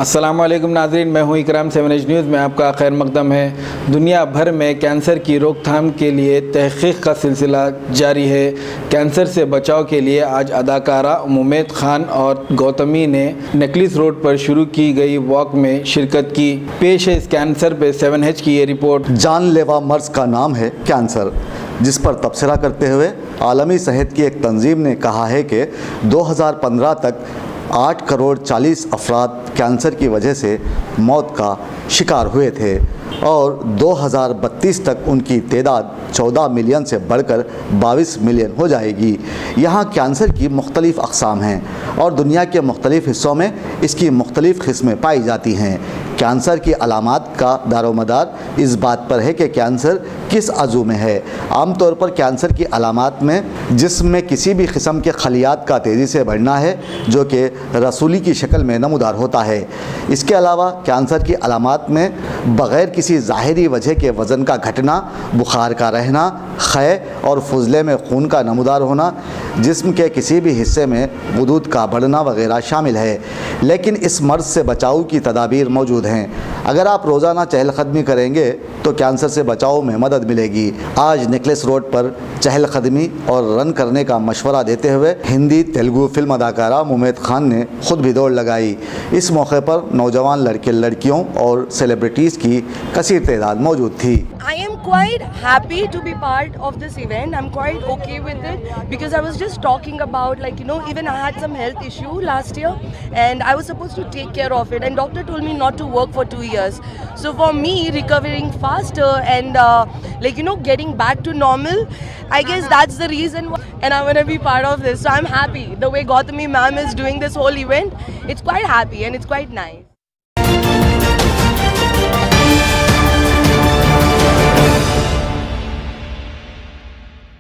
السلام علیکم ناظرین، میں ہوں اکرام 7H نیوز میں آپ کا خیر مقدم ہے۔ دنیا بھر میں کینسر کی روک تھام کے لیے تحقیق کا سلسلہ جاری ہے۔ کینسر سے بچاؤ کے لیے آج اداکارہ ممید خان اور گوتمی نے نیکلس روڈ پر شروع کی گئی واک میں شرکت کی۔ پیش ہے اس کینسر پہ 7H کی یہ رپورٹ۔ جان لیوا مرض کا نام ہے کینسر، جس پر تبصرہ کرتے ہوئے عالمی صحت کی ایک تنظیم نے کہا ہے کہ 2015 تک 8.40 کروڑ افراد کینسر کی وجہ سے موت کا شکار ہوئے تھے اور 2032 تک ان کی تعداد 14 ملین سے بڑھ کر 22 ملین ہو جائے گی۔ یہاں کینسر کی مختلف اقسام ہیں اور دنیا کے مختلف حصوں میں اس کی مختلف قسمیں پائی جاتی ہیں۔ کینسر کی علامات کا دار و مدار اس بات پر ہے کہ کینسر کس عضو میں ہے۔ عام طور پر کینسر کی علامات میں جسم میں کسی بھی قسم کے خلیات کا تیزی سے بڑھنا ہے، جو کہ رسولی کی شکل میں نمودار ہوتا ہے۔ اس کے علاوہ کینسر کی علامات میں بغیر کسی ظاہری وجہ کے وزن کا گھٹنا، بخار کا رہنا، خے اور فضلے میں خون کا نمودار ہونا، جسم کے کسی بھی حصے میں غدود کا بڑھنا وغیرہ شامل ہے۔ لیکن اس مرض سے بچاؤ کی تدابیر موجود ہیں۔ اگر آپ روزانہ چہل قدمی کریں گے تو کینسر سے بچاؤ میں مدد ملے گی۔ آج نیکلس روڈ پر چہل قدمی اور رن کرنے کا مشورہ دیتے ہوئے ہندی تیلگو فلم اداکارہ ممید خان نے خود بھی دوڑ لگائی۔ اس موقع پر نوجوان لڑکے لڑکیوں اور سیلیبریٹیز کی کثیر تعداد موجود تھی۔ I am quite happy to be part of this event. I'm quite okay with it because I was just talking about even I had some health issue last year and I was supposed to take care of it, and doctor told me not to work for 2 years. So for me, recovering faster and getting back to normal, I guess that's the reason why, and I'm going to be part of this. So I'm happy the way Gautami ma'am is doing this whole event. It's quite happy and it's quite nice.